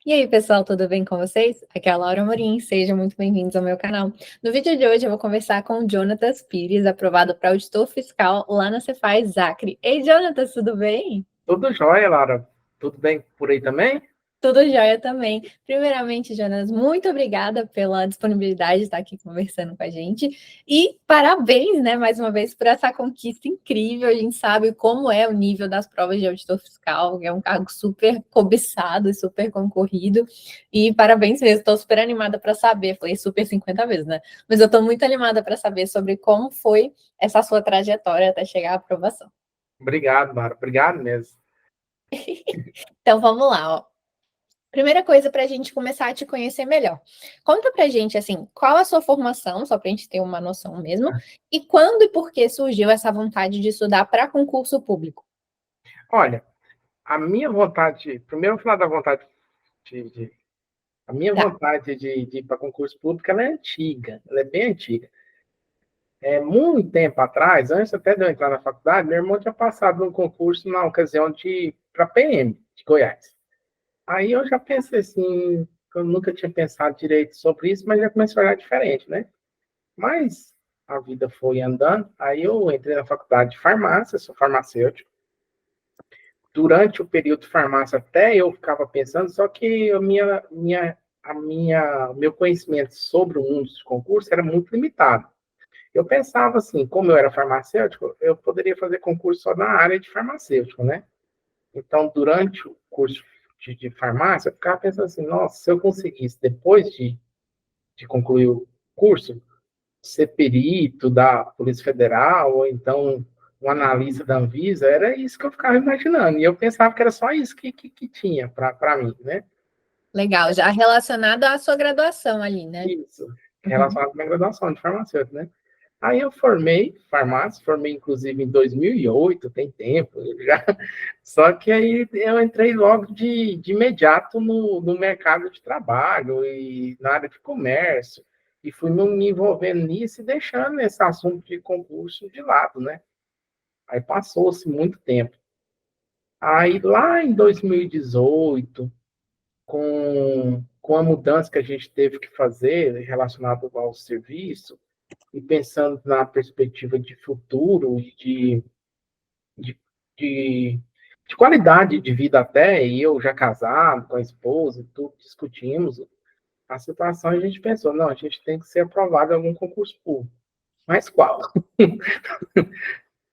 E aí, pessoal, tudo bem com vocês? Aqui é a Laura Amorim, sejam muito bem-vindos ao meu canal. No vídeo de hoje eu vou conversar com o Jonatas Pires, aprovado para auditor fiscal lá na Cefaz Acre. Ei, Jonatas, tudo bem? Tudo jóia, Lara. Tudo bem por aí também? Tudo jóia também. Primeiramente, Jonas, muito obrigada pela disponibilidade de estar aqui conversando com a gente. E parabéns, né, mais uma vez, por essa conquista incrível. A gente sabe como é o nível das provas de auditor fiscal, que é um cargo super cobiçado e super concorrido. E parabéns mesmo, estou super animada para saber. Falei super 50 vezes, né? Mas eu estou muito animada para saber sobre como foi essa sua trajetória até chegar à aprovação. Obrigado, Lara. Obrigado mesmo. Então vamos lá, ó. Primeira coisa para a gente começar a te conhecer melhor. Conta para a gente, assim, qual a sua formação, só para a gente ter uma noção mesmo, e quando e por que surgiu essa vontade de estudar para concurso público? Olha, a minha vontade, primeiro eu vou falar da vontade a minha Tá, vontade de ir para concurso público, ela é antiga, ela é bem antiga. É muito tempo atrás, antes até de eu entrar na faculdade, meu irmão tinha passado num concurso na ocasião de para PM de Goiás. Aí eu já pensei assim, eu nunca tinha pensado direito sobre isso, mas já comecei a olhar diferente, né? Mas a vida foi andando, aí eu entrei na faculdade de farmácia, sou farmacêutico. Durante o período de farmácia até eu ficava pensando, só que o meu conhecimento sobre o mundo dos concursos era muito limitado. Eu pensava assim, como eu era farmacêutico, eu poderia fazer concurso só na área de farmacêutico, né? Então, durante o curso de farmácia, eu ficava pensando assim, nossa, se eu conseguisse, depois de concluir o curso, ser perito da Polícia Federal, ou então um analista da Anvisa, era isso que eu ficava imaginando. E eu pensava que era só isso que tinha para mim, né? legal. Já relacionado à sua graduação ali, né? Isso, Uhum. relacionado à minha graduação de farmacêutico, né? Aí eu formei farmácia, formei inclusive em 2008, tem tempo já. Só que aí eu entrei logo de imediato no mercado de trabalho e na área de comércio. E fui me envolvendo nisso e deixando esse assunto de concurso de lado, né? Aí passou-se muito tempo. Aí lá em 2018, com a mudança que a gente teve que fazer relacionado ao serviço, e pensando na perspectiva de futuro e de, de, de qualidade de vida até, e eu já casado com a esposa, e tudo, discutimos a situação, e a gente pensou, não, a gente tem que ser aprovado em algum concurso público. Mas qual?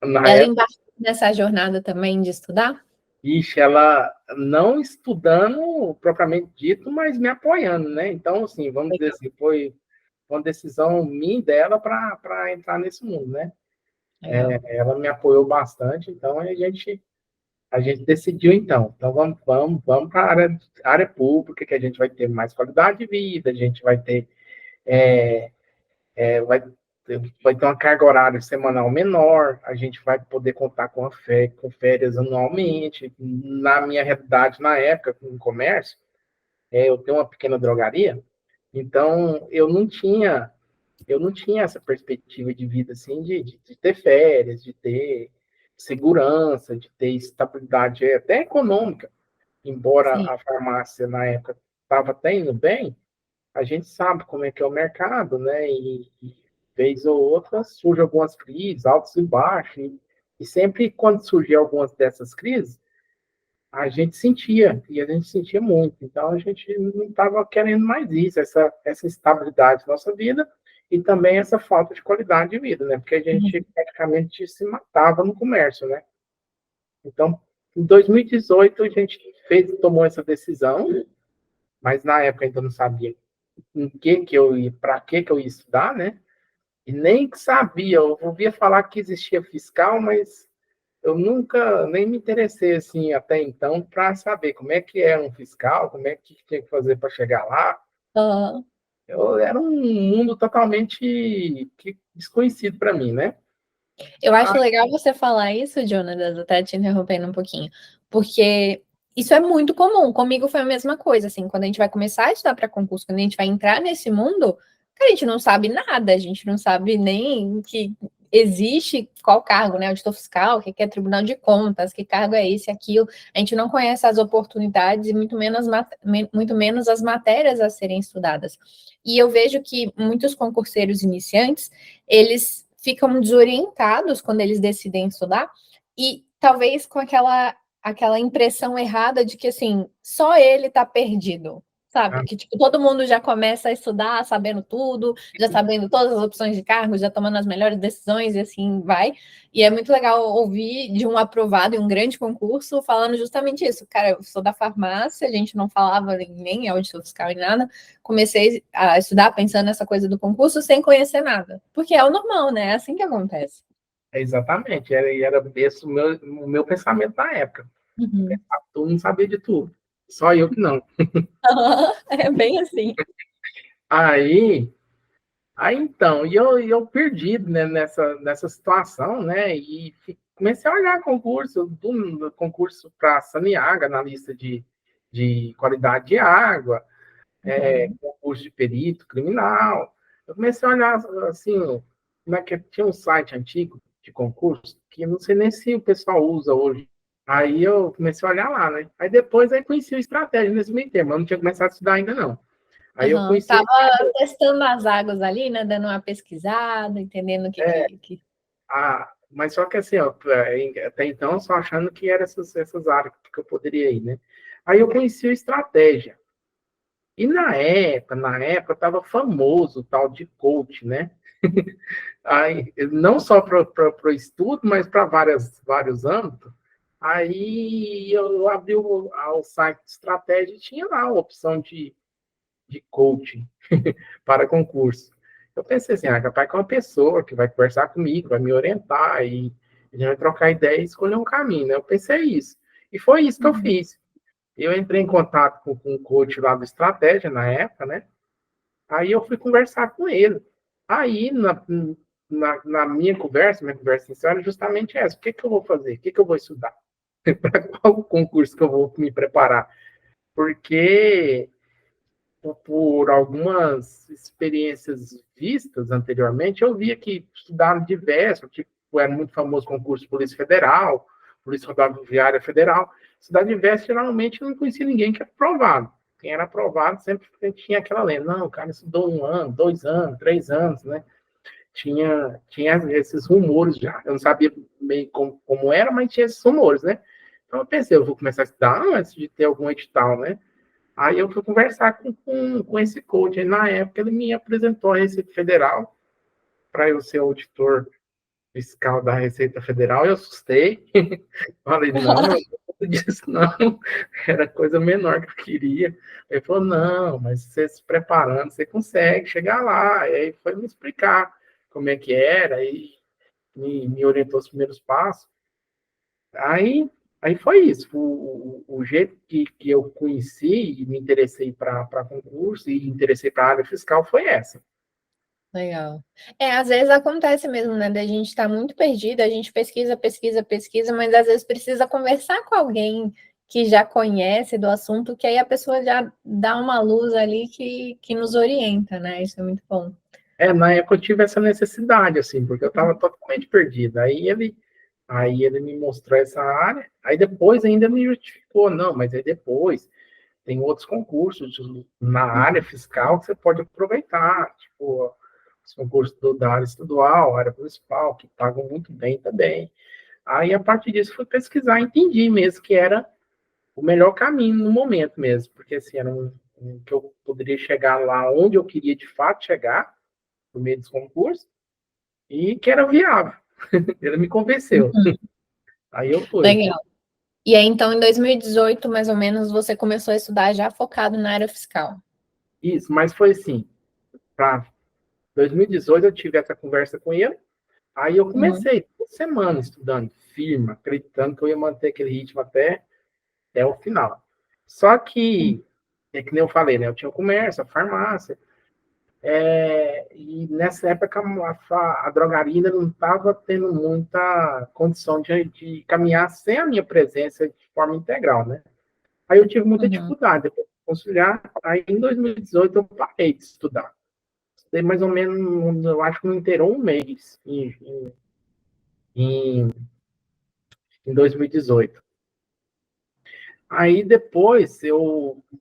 Na Ela época, embarcou nessa jornada também de estudar? ixi, ela não estudando propriamente dito, mas me apoiando, né? Então, assim, vamos dizer Legal, assim, foi uma decisão minha e dela para entrar nesse mundo, né? legal. Ela me apoiou bastante, então a gente decidiu então vamos para a área pública, que a gente vai ter mais qualidade de vida, a gente vai ter, é, vai ter uma carga horária semanal menor, a gente vai poder contar com férias anualmente. Na minha realidade, na época, com o comércio, eu tenho uma pequena drogaria, então eu não tinha essa perspectiva de vida assim, de ter férias, de ter segurança, de ter estabilidade até econômica. Embora Sim, a farmácia na época estava até indo bem, a gente sabe como é que é o mercado, né? E vez ou outra surgem algumas crises, altos e baixos, e sempre quando surgiam algumas dessas crises, a gente sentia, e a gente sentia muito. Então, a gente não estava querendo mais isso, essa instabilidade da nossa vida e também essa falta de qualidade de vida, né? Porque a gente uhum, praticamente se matava no comércio, né? Então, em 2018, a gente tomou essa decisão, mas na época ainda não sabia em que eu ia, para que eu ia estudar, né? E nem sabia, eu ouvia falar que existia fiscal, mas eu nunca nem me interessei assim até então para saber como é que era um fiscal, como é que tinha que fazer para chegar lá. uhum. Era um mundo totalmente desconhecido para mim, né? Eu acho legal você falar isso, Jonas, até te interrompendo um pouquinho, porque isso é muito comum. Comigo foi a mesma coisa, assim, quando a gente vai começar a estudar para concurso, quando a gente vai entrar nesse mundo, cara, a gente não sabe nada, a gente não sabe nem que. existe qual cargo, né? Auditor fiscal, o que é Tribunal de Contas, que cargo é esse, aquilo. A gente não conhece as oportunidades e muito menos as matérias a serem estudadas. E eu vejo que muitos concurseiros iniciantes, eles ficam desorientados quando eles decidem estudar e talvez com aquela impressão errada de que, assim, só ele está perdido, sabe? Que, tipo, todo mundo já começa a estudar sabendo tudo, já sabendo todas as opções de cargo, já tomando as melhores decisões e assim vai. E é muito legal ouvir de um aprovado em um grande concurso falando justamente isso. Cara, eu sou da farmácia, a gente não falava nem auditor fiscal nem nada. Comecei a estudar pensando nessa coisa do concurso sem conhecer nada. Porque é o normal, né? É assim que acontece. Exatamente, era esse o meu pensamento na época. Uhum. Todo mundo sabia de tudo, só eu que não. É bem assim. Aí, então, e eu perdido, né, nessa situação, né, e comecei a olhar concurso para Saniaga, na lista de qualidade de água, concurso de perito criminal. Eu comecei a olhar, assim, tinha um site antigo de concurso, que eu não sei nem se o pessoal usa hoje. Aí eu comecei a olhar lá, né? Aí depois conheci o Estratégia nesse meio termo, eu não tinha começado a estudar ainda não. Aí eu conheci... Tava testando as águas ali, né? Dando uma pesquisada, entendendo o que... Mas só que assim, ó, até então, só achando que eram essas áreas que eu poderia ir, né? Aí eu conheci o Estratégia. E na época estava famoso o tal de coach, né? Aí, não só para o estudo, mas para vários âmbitos. Aí eu abri o site de estratégia e tinha lá a opção de coaching para concurso. Eu pensei assim, capaz que é uma pessoa que vai conversar comigo, vai me orientar e a gente vai trocar ideia e escolher um caminho, né? Eu pensei isso. E foi isso que eu fiz. Eu entrei em contato com o coach lá do Estratégia na época, né? Aí eu fui conversar com ele. Aí, na minha conversa sincera, é justamente essa. O que eu vou fazer? O que eu vou estudar? Para qual concurso que eu vou me preparar? Porque, por algumas experiências vistas anteriormente, eu via que estudaram diversos, tipo, era muito famoso concurso de Polícia Federal, Polícia Rodoviária Federal. Estudar diversos, geralmente, eu não conhecia ninguém que era aprovado. Quem era aprovado sempre tinha aquela lenda, não, o cara estudou 1 ano, 2 anos, 3 anos, né? Tinha esses rumores já. Eu não sabia bem como era, mas tinha esses rumores, né? Então eu pensei, eu vou começar a estudar antes de ter algum edital, né? Aí eu fui conversar com esse coach. Aí, na época, ele me apresentou a Receita Federal para eu ser auditor fiscal da Receita Federal. Eu assustei. Falei, não, não disso não. Era coisa menor que eu queria. Ele falou, não, mas você se preparando, você consegue chegar lá. E aí foi me explicar como é que era e me orientou os primeiros passos. Aí foi isso. O jeito que eu conheci e me interessei para concurso e interessei para a área fiscal foi essa. Legal. Às vezes acontece mesmo, né? Da gente estar muito perdida, a gente pesquisa, pesquisa, pesquisa, mas às vezes precisa conversar com alguém que já conhece do assunto, que aí a pessoa já dá uma luz ali que nos orienta, né? Isso é muito bom. Na época eu tive essa necessidade, assim, porque eu estava totalmente perdida. Aí ele me mostrou essa área, aí depois ainda me justificou, não, mas aí depois tem outros concursos na área fiscal que você pode aproveitar, tipo, os concursos da área estadual, área municipal, que pagam muito bem também. Aí, a partir disso, fui pesquisar, entendi mesmo que era o melhor caminho no momento mesmo, porque assim, era que eu poderia chegar lá onde eu queria de fato chegar, por meio dos concursos, e que era viável. Ele me convenceu. Aí eu fui. Legal. E aí, então, em 2018, mais ou menos, você começou a estudar já focado na área fiscal. Isso, mas foi assim, para 2018 eu tive essa conversa com ele, aí eu comecei toda semana estudando firme, acreditando que eu ia manter aquele ritmo até o final. Só que, é que nem eu falei, né? Eu tinha o comércio, a farmácia, e nessa época a drogaria ainda não estava tendo muita condição de caminhar sem a minha presença de forma integral, né? Aí eu tive muita dificuldade depois de conciliar. Aí em 2018 eu parei de estudar. Estudei mais ou menos, eu acho que não inteirou um mês em, em 2018. Aí depois,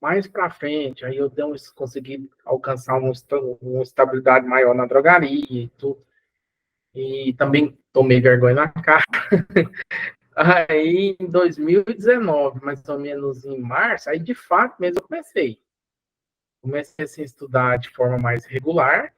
mais para frente, aí eu consegui alcançar uma estabilidade maior na drogaria e tudo. E também tomei vergonha na cara. Aí em 2019, mais ou menos em março, aí de fato mesmo eu comecei assim, a estudar de forma mais regular,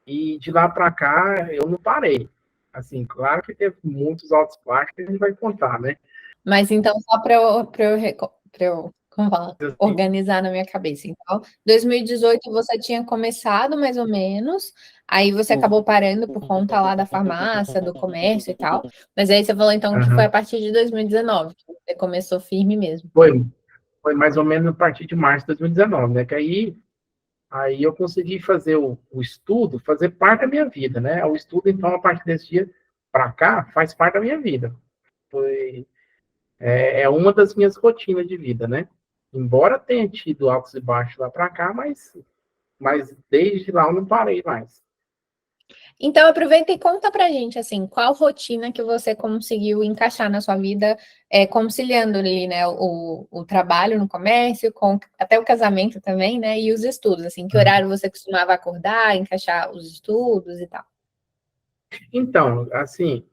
e de lá para cá eu não parei. Assim, claro que teve muitos altos baixos que a gente vai contar, né? Mas então, só para eu, como fala, Assim, organizar na minha cabeça. Então, 2018 você tinha começado mais ou menos, aí você acabou parando por conta lá da farmácia, do comércio e tal. Mas aí você falou então que foi a uhum. partir de 2019 que você começou firme mesmo. Foi mais ou menos a partir de março de 2019, né? Que aí eu consegui fazer o estudo, fazer parte da minha vida, né? O estudo, então, a partir desse dia para cá, faz parte da minha vida. É uma das minhas rotinas de vida, né? Embora tenha tido altos e baixos lá para cá, mas desde lá eu não parei mais. Então, aproveita e conta pra gente, assim, qual rotina que você conseguiu encaixar na sua vida, conciliando ali, né, o trabalho no comércio, com até o casamento também, né, e os estudos, assim, que horário você costumava acordar, encaixar os estudos e tal? Então, assim,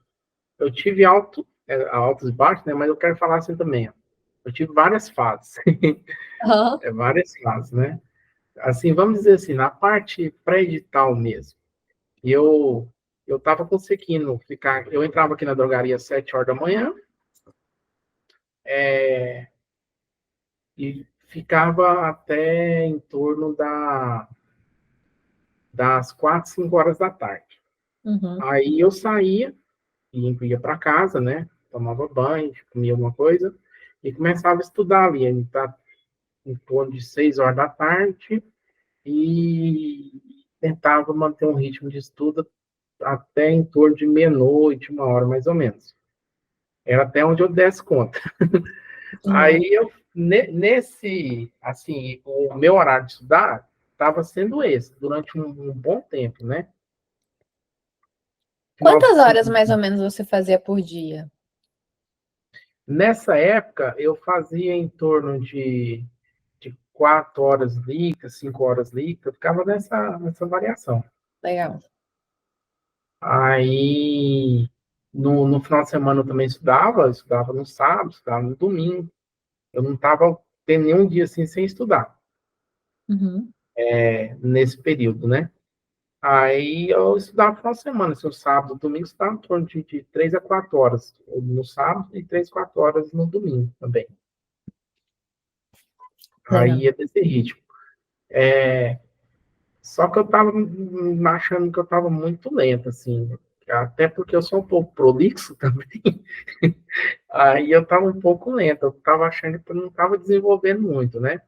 eu tive altos e baixos, né? Mas eu quero falar assim também, ó. Eu tive várias fases, Aham. várias fases, né? Assim, vamos dizer assim, na parte pré-edital mesmo, eu eu estava conseguindo ficar, eu entrava aqui na drogaria às 7 horas da manhã, é, e ficava até em torno das 4, 5 horas da tarde. Uhum. Aí eu saía e ia para casa, né? Tomava banho, comia alguma coisa e começava a estudar ali, em torno de 6 horas da tarde e tentava manter um ritmo de estudo até em torno de meia-noite, 1 hora mais ou menos. Era até onde eu desse conta. Uhum. Aí assim, o meu horário de estudar estava sendo esse, durante um bom tempo, né? Final de Quantas horas semana. mais ou menos você fazia por dia? Nessa época, eu fazia em torno de 4 horas líquidas, 5 horas líquidas, eu ficava nessa variação. Legal. Aí, no final de semana eu também estudava no sábado, estudava no domingo. Eu não estava tendo nenhum dia assim sem estudar, Uhum. nesse período, né? Aí eu estudava no final de semana, assim, o sábado, domingo, eu estudava em torno de 3 a 4 horas no sábado e 3, 4 horas no domingo também. Aí Legal. ia desse ritmo. Só que eu estava achando que eu estava muito lento, assim, até porque eu sou um pouco prolixo também. Aí eu estava um pouco lento, eu estava achando que eu não estava desenvolvendo muito, né?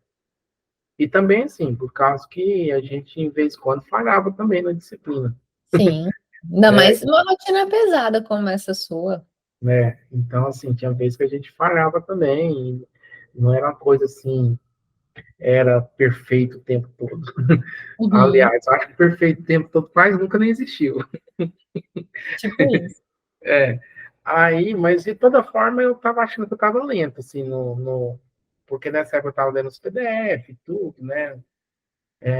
E também, assim, por causa que a gente, em vez em quando, falhava também na disciplina, Sim. Ainda né? mais uma rotina pesada como essa sua. Né? Então, assim, tinha vezes que a gente falhava também, e não era uma coisa assim, era perfeito o tempo todo. Uhum. Aliás, eu acho que perfeito o tempo todo quase nunca nem existiu. Tipo isso. É. Aí, mas de toda forma, eu estava achando que eu estava lento, assim, porque nessa época eu estava lendo os PDF e tudo, né?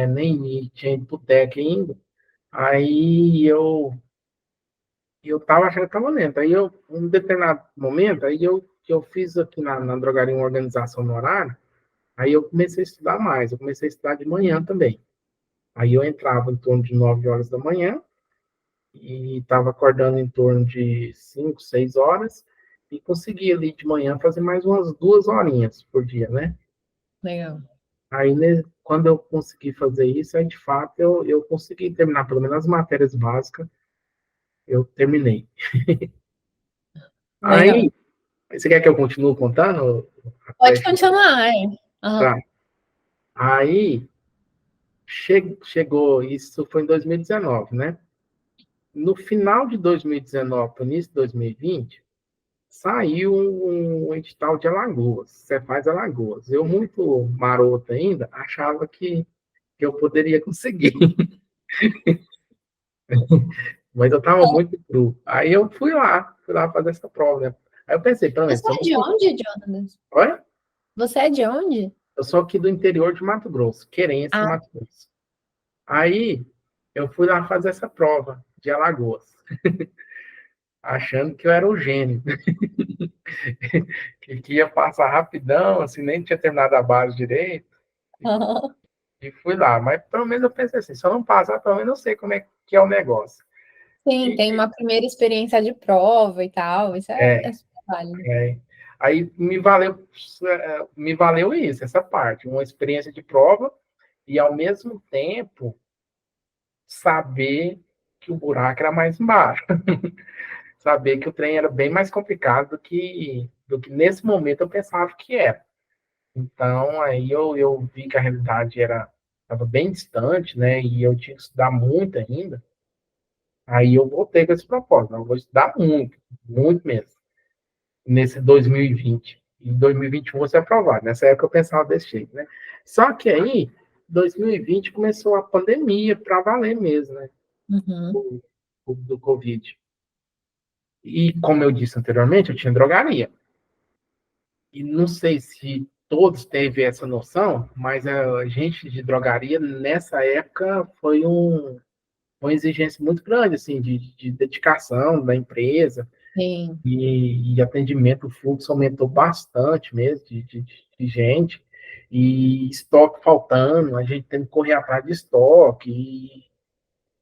Nem tinha ido pro TEC ainda. Aí eu tava achando que estava lento. Aí um determinado momento, eu fiz aqui na drogaria uma organização no horário, aí eu comecei a estudar mais, eu comecei a estudar de manhã também. Aí eu entrava em torno de 9 horas da manhã, e estava acordando em torno de 5, 6 horas, e conseguia ali de manhã fazer mais umas 2 horinhas por dia, né? Legal. Aí, né, quando eu consegui fazer isso, aí de fato eu consegui terminar, pelo menos as matérias básicas, eu terminei. Legal. Aí, você quer que eu continue contando? Até Pode chegar? continuar, é. Aham. Tá. Aí, chegou, isso foi em 2019, né? No final de 2019, no início de 2020, saiu um edital de Alagoas, Cefaz Alagoas. Eu, muito maroto ainda, achava que eu poderia conseguir. mas eu tava muito cru. Aí eu fui lá fazer essa prova, né? Aí eu pensei, pelo menos, Você se eu é não... de onde, Jonas? Olha, Você é de onde? eu sou aqui do interior de Mato Grosso, Querência, Ah, Mato Grosso. Aí eu fui lá fazer essa prova de Alagoas, achando que eu era o gênio, que ia passar rapidão, assim, nem tinha terminado a base direito, e fui lá. Mas pelo menos eu pensei assim, se eu não passar, pelo menos eu sei como é que é o negócio. sim, E tem uma primeira experiência de prova e tal, isso é é, super válido. é, aí me valeu isso, essa parte, uma experiência de prova e ao mesmo tempo saber que o buraco era mais embaixo, saber que o trem era bem mais complicado do que nesse momento eu pensava que era. Então, aí eu vi que a realidade estava bem distante, né? E eu tinha que estudar muito ainda. Aí eu voltei com esse propósito. Eu vou estudar muito, muito mesmo, nesse 2020. Em 2021 você aprovado. Nessa época eu pensava desse jeito, né? Só que aí, 2020 começou a pandemia para valer mesmo, né? Uhum, Do Covid. E como eu disse anteriormente, eu tinha drogaria. E não sei se todos teve essa noção, mas a gente de drogaria nessa época foi uma exigência muito grande assim de dedicação da empresa sim. e atendimento, o fluxo aumentou bastante mesmo de gente e estoque faltando, a gente tendo que correr atrás de estoque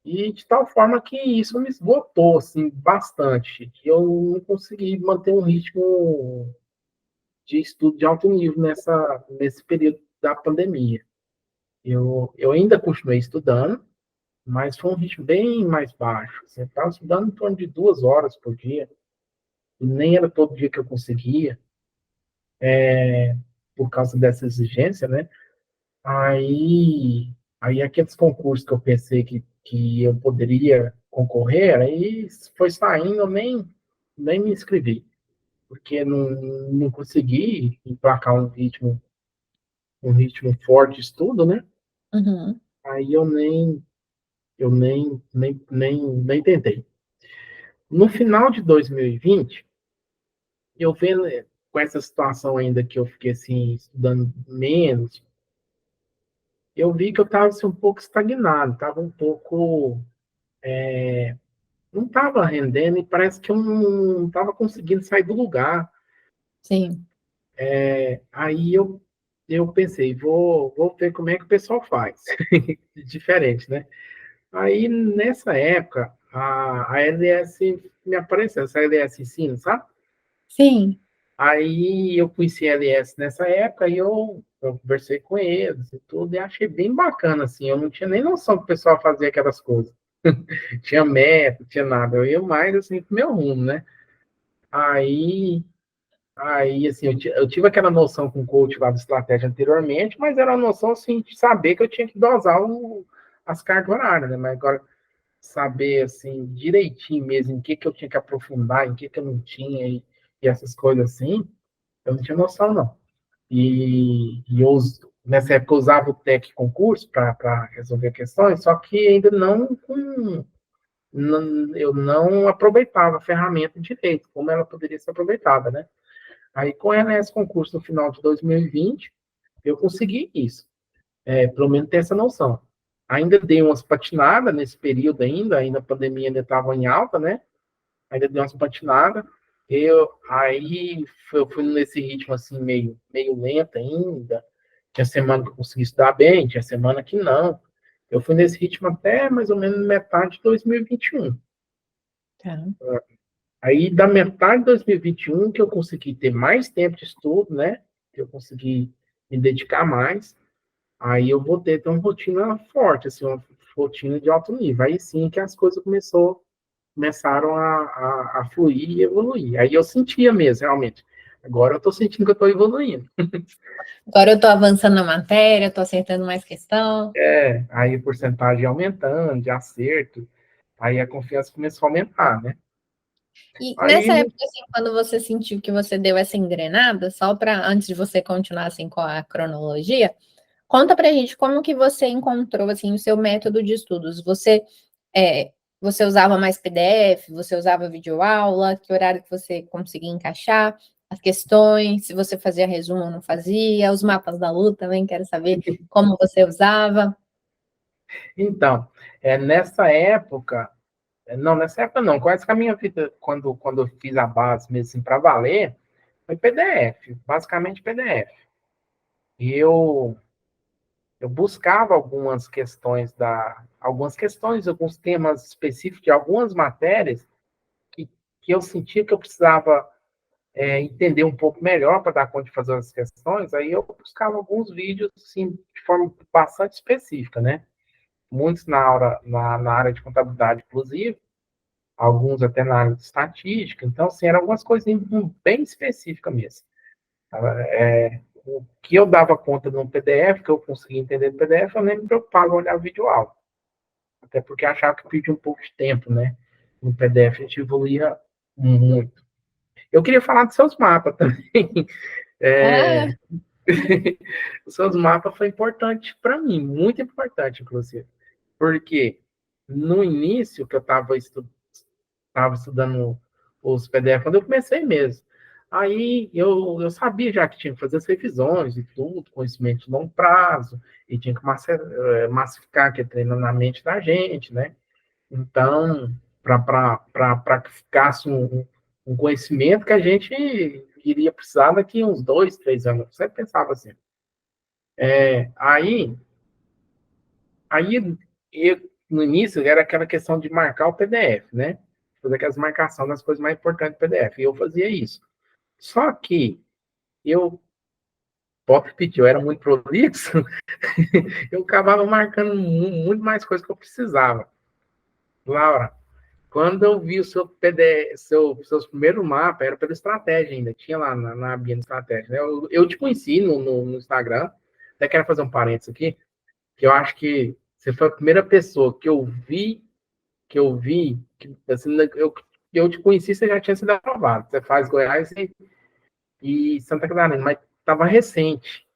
e de tal forma que isso me esgotou assim bastante, que eu não consegui manter um ritmo de estudo de alto nível nesse período da pandemia. Eu ainda continuei estudando, mas foi um ritmo bem mais baixo. Assim, eu estava estudando em torno de 2 horas por dia, e nem era todo dia que eu conseguia, por causa dessa exigência, né? Aí, aí aqueles concursos que eu pensei que eu poderia concorrer, aí foi saindo, eu nem me inscrevi, porque não consegui emplacar um ritmo forte de estudo, né? Uhum, Aí eu nem tentei. No final de 2020, eu vendo com essa situação ainda que eu fiquei assim, estudando menos, eu vi que eu estava assim, um pouco estagnado, estava um pouco. Não estava rendendo e parece que eu não estava conseguindo sair do lugar. sim. Aí eu pensei, vou ver como é que o pessoal faz. Diferente, né? Aí, nessa época, a LS me apareceu, essa LS Ensino, sabe? Sim. Aí eu conheci a LS nessa época e eu conversei com eles e tudo, e achei bem bacana, assim. Eu não tinha nem noção que o pessoal fazia aquelas coisas. Tinha meta, tinha nada. Eu ia mais, assim, pro meu rumo, né? Aí, aí assim, eu tive aquela noção com o coach lá do estratégia anteriormente, mas era uma noção, assim, de saber que eu tinha que dosar as cargas horárias, né? Mas agora saber assim direitinho mesmo em que eu tinha que aprofundar, em que eu não tinha e essas coisas assim, eu não tinha noção não. Nessa época eu usava o TEC concurso para resolver questões, só que ainda eu não aproveitava a ferramenta direito, como ela poderia ser aproveitada, né? Aí com o NS concurso no final de 2020, eu consegui isso, pelo menos ter essa noção. Ainda dei umas patinadas nesse período ainda a pandemia ainda estava em alta, né? Ainda dei umas patinadas. Eu fui nesse ritmo assim, meio lento ainda. Tinha semana que eu consegui estudar bem, tinha semana que não. Eu fui nesse ritmo até mais ou menos metade de 2021. Tá. Aí, da metade de 2021, que eu consegui ter mais tempo de estudo, né? Que eu consegui me dedicar mais. Aí eu vou ter uma rotina forte, assim, uma rotina de alto nível. Aí sim que as coisas começaram a fluir e evoluir. Aí eu sentia mesmo, realmente. Agora eu estou sentindo que eu estou evoluindo. Agora eu tô avançando na matéria, tô acertando mais questão. Aí a porcentagem aumentando, de acerto. Aí a confiança começou a aumentar, né? E Aí, nessa época, assim, quando você sentiu que você deu essa engrenada, só para antes de você continuar assim com a cronologia, conta pra gente como que você encontrou assim o seu método de estudos. Você Você usava mais PDF? Você usava videoaula? Que horário que você conseguia encaixar? As questões, se você fazia resumo ou não fazia, os mapas da Lu também, quero saber como você usava. Então, nessa época, não, nessa época não, quase que a minha vida, quando eu fiz a base mesmo assim, para valer, foi PDF, basicamente PDF. E eu buscava algumas questões, alguns temas específicos de algumas matérias que, que eu sentia que eu precisava entender um pouco melhor para dar conta de fazer as questões, aí eu buscava alguns vídeos assim, de forma bastante específica, né? Muitos na área de contabilidade, inclusive, alguns até na área de estatística, então, assim, eram algumas coisinhas bem específicas mesmo. O que eu dava conta no PDF, que eu conseguia entender no PDF, eu nem me preocupava em olhar vídeo aula. Até porque achava que pedia um pouco de tempo, né? No PDF a gente evoluía muito. Eu queria falar dos seus mapas também. Ah, É, os seus mapas foi importante para mim, muito importante, inclusive. Porque no início que eu estava estudando os PDF, quando eu comecei mesmo, aí eu sabia já que tinha que fazer as revisões e tudo, conhecimento de longo prazo, e tinha que massificar aquele treino na mente da gente, né? Então, para que ficasse um conhecimento que a gente iria precisar daqui uns 2, 3 anos. Eu sempre pensava assim. Aí, aí no início, era aquela questão de marcar o PDF, né? Fazer aquelas marcações das coisas mais importantes do PDF. E eu fazia isso. Só que eu, posso repetir, eu era muito prolixo, eu acabava marcando muito mais coisas que eu precisava. Laura, quando eu vi o seu PDF, seus primeiros mapas, era pela estratégia ainda, tinha lá na abinha de estratégia. Né? Eu te conheci no Instagram, até quero fazer um parênteses aqui, que eu acho que você foi a primeira pessoa que assim, eu te conheci, você já tinha sido aprovado. Você faz Goiás e Santa Catarina, mas estava recente.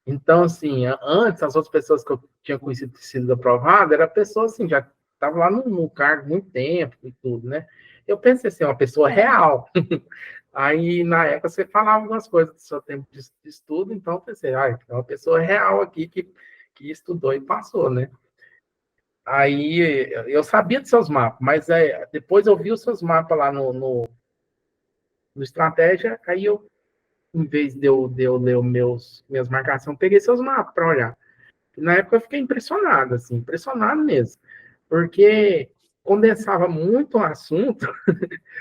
Então, assim, antes, as outras pessoas que eu tinha conhecido ter sido aprovado, era pessoas assim, já estavam lá no cargo há muito tempo e tudo, né? Eu pensei assim, uma pessoa real. Aí, na época, você falava algumas coisas do seu tempo de estudo, então eu pensei, é uma pessoa real aqui que estudou e passou, né? Aí, eu sabia dos seus mapas, mas depois eu vi os seus mapas lá no Estratégia, aí eu, em vez de eu ler minhas marcações, peguei seus mapas para olhar. Na época eu fiquei impressionado, assim, impressionado mesmo, porque condensava muito o assunto,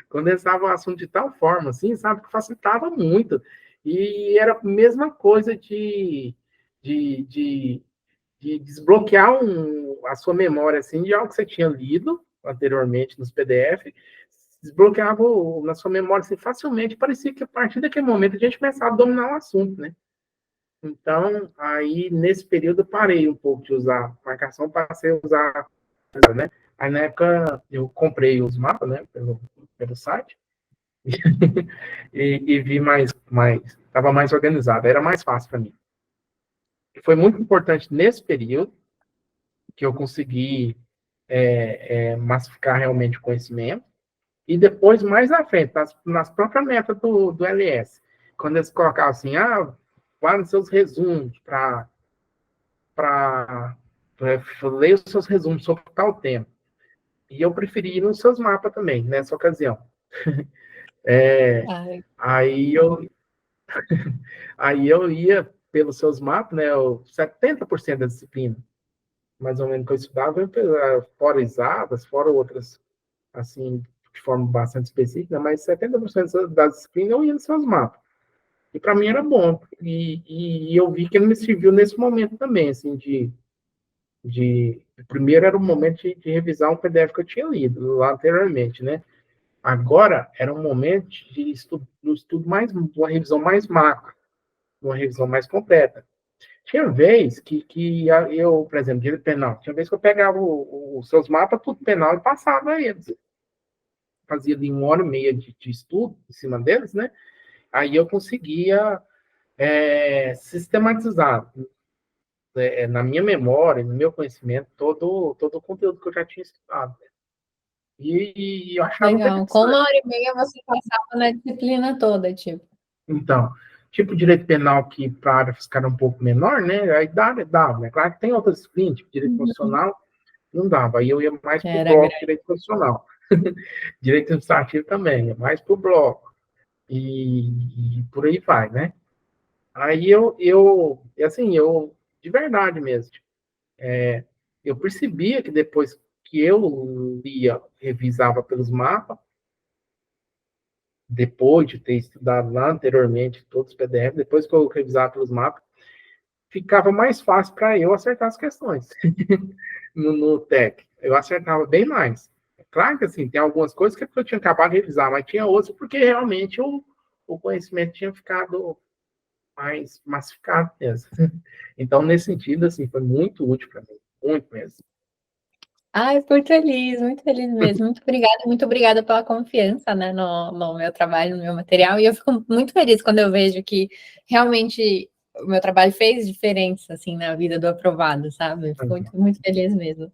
condensava o assunto de tal forma, assim, sabe, que facilitava muito. E era a mesma coisa de, de, de desbloquear a sua memória, assim, de algo que você tinha lido anteriormente nos PDF, desbloqueava na sua memória, assim, facilmente, parecia que a partir daquele momento a gente começava a dominar o assunto, né? Então, aí, nesse período, eu parei um pouco de usar marcação, passei a usar, né? Aí, na época, eu comprei os mapas, né, pelo site, e vi estava mais organizado, era mais fácil para mim. E foi muito importante nesse período que eu consegui massificar realmente o conhecimento, e depois, mais à frente, nas próprias metas do LS, quando eles colocavam assim, vá nos seus resumos para ler os seus resumos sobre tal tema. E eu preferi ir nos seus mapas também, nessa ocasião. É, ai, aí, eu, aí eu ia pelos seus mapas, né, 70% da disciplina, mais ou menos, que eu estudava, fora exatas, fora outras, assim, de forma bastante específica, mas 70% da disciplina eu ia nos seus mapas. E para mim era bom. E eu vi que ele me serviu nesse momento também, assim, primeiro era o momento de revisar um PDF que eu tinha lido lá anteriormente, né? Agora era um momento de estudo mais, uma revisão mais macro, uma revisão mais completa. Tinha vez que eu, por exemplo, direito penal, tinha vez que eu pegava os seus mapas, tudo penal, e passava eles. Fazia ali 1 hora e meia de estudo em cima deles, né? Aí eu conseguia sistematizar na minha memória, no meu conhecimento, todo o conteúdo que eu já tinha estudado. E eu achava Legal. Com interessante. 1 hora e meia você passava na disciplina toda, tipo. Então, tipo direito penal que para a área fiscal era um pouco menor, né? Aí dava, né? Claro que tem outras disciplinas, tipo direito Uhum. constitucional, não dava. Aí eu ia mais para o Era bloco de grande. direito constitucional. Direito administrativo também, ia mais para o bloco. E por aí vai, né? Aí assim, de verdade mesmo, eu percebia que depois que eu lia, revisava pelos mapas, depois de ter estudado lá anteriormente todos os PDF, depois que eu revisava pelos mapas, ficava mais fácil para eu acertar as questões no TEC. Eu acertava bem mais. Claro que assim, tem algumas coisas que eu tinha acabado de revisar, mas tinha outras porque realmente o conhecimento tinha ficado mais massificado mesmo. Então, nesse sentido, assim, foi muito útil para mim, muito mesmo. Ai, muito feliz mesmo. Muito obrigada pela confiança, né, no meu trabalho, no meu material. E eu fico muito feliz quando eu vejo que realmente o meu trabalho fez diferença, assim, na vida do aprovado, sabe? Eu fico muito feliz mesmo.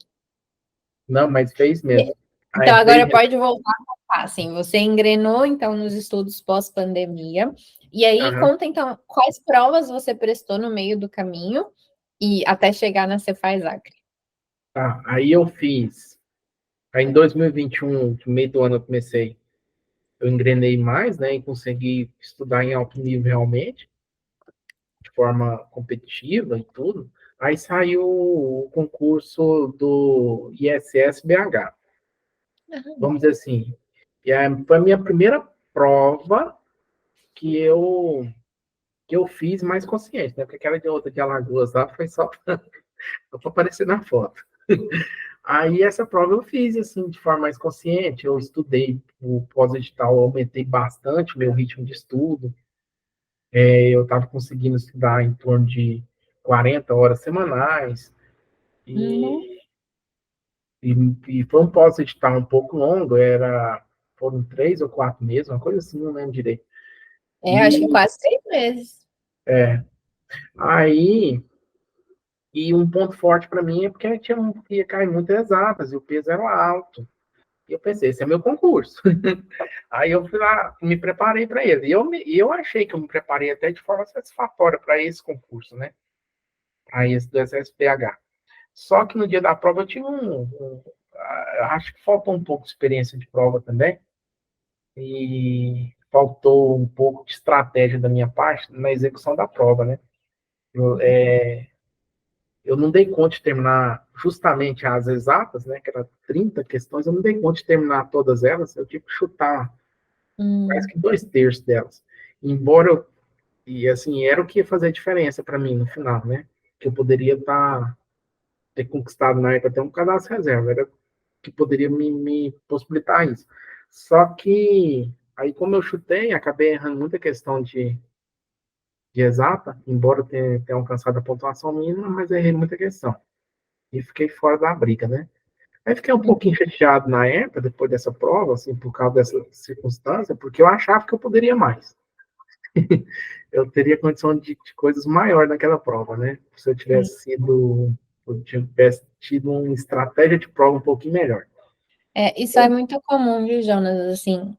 Não, mas fez mesmo. Então, Aí agora fez. pode voltar a contar, assim, você engrenou, então, nos estudos pós-pandemia, e aí Aham. conta, então, quais provas você prestou no meio do caminho e até chegar na Cefaz Acre. Tá, aí eu fiz. Aí em 2021, no meio do ano eu comecei, eu engrenei mais, né, e consegui estudar em alto nível realmente, de forma competitiva e tudo. Aí saiu o concurso do ISS BH. Vamos dizer assim, foi a minha primeira prova que eu fiz mais consciente, né? Porque aquela de outra de Alagoas lá foi só para aparecer na foto. Aí essa prova eu fiz assim de forma mais consciente, eu estudei o pós-edital, eu aumentei bastante o meu ritmo de estudo. Eu estava conseguindo estudar em torno de 40 horas semanais Uhum. e, e, e foi um pós-edital um pouco longo, foram 3 ou 4 meses, uma coisa assim, não lembro direito. É, acho que E quase 6 meses. aí e um ponto forte para mim é porque ia cair muito exatas e o peso era alto. E eu pensei, esse é meu concurso. Aí eu fui lá, me preparei para ele. E eu achei que eu me preparei até de forma satisfatória para esse concurso, né? Aí esse do SSPH. Só que no dia da prova eu tive acho que faltou um pouco de experiência de prova também. E faltou um pouco de estratégia da minha parte na execução da prova, né? Eu, eu não dei conta de terminar justamente as exatas, né? Que eram 30 questões, eu não dei conta de terminar todas elas, eu tive que chutar quase Hum, que 2 terços delas. Embora e assim, era o que ia fazer a diferença para mim no final, né? Que eu poderia ter conquistado na época até um cadastro reserva, era que poderia me possibilitar isso. Só que aí, como eu chutei, acabei errando muita questão de exata, embora tenha alcançado a pontuação mínima, mas errei muita questão. E fiquei fora da briga, né? Aí fiquei um pouquinho chateado na época, depois dessa prova, assim, por causa dessa circunstância, porque eu achava que eu poderia mais. Eu teria condição de coisas maiores naquela prova, né? Se eu tivesse tido uma estratégia de prova um pouquinho melhor. isso é muito comum, viu, Jonas? Assim,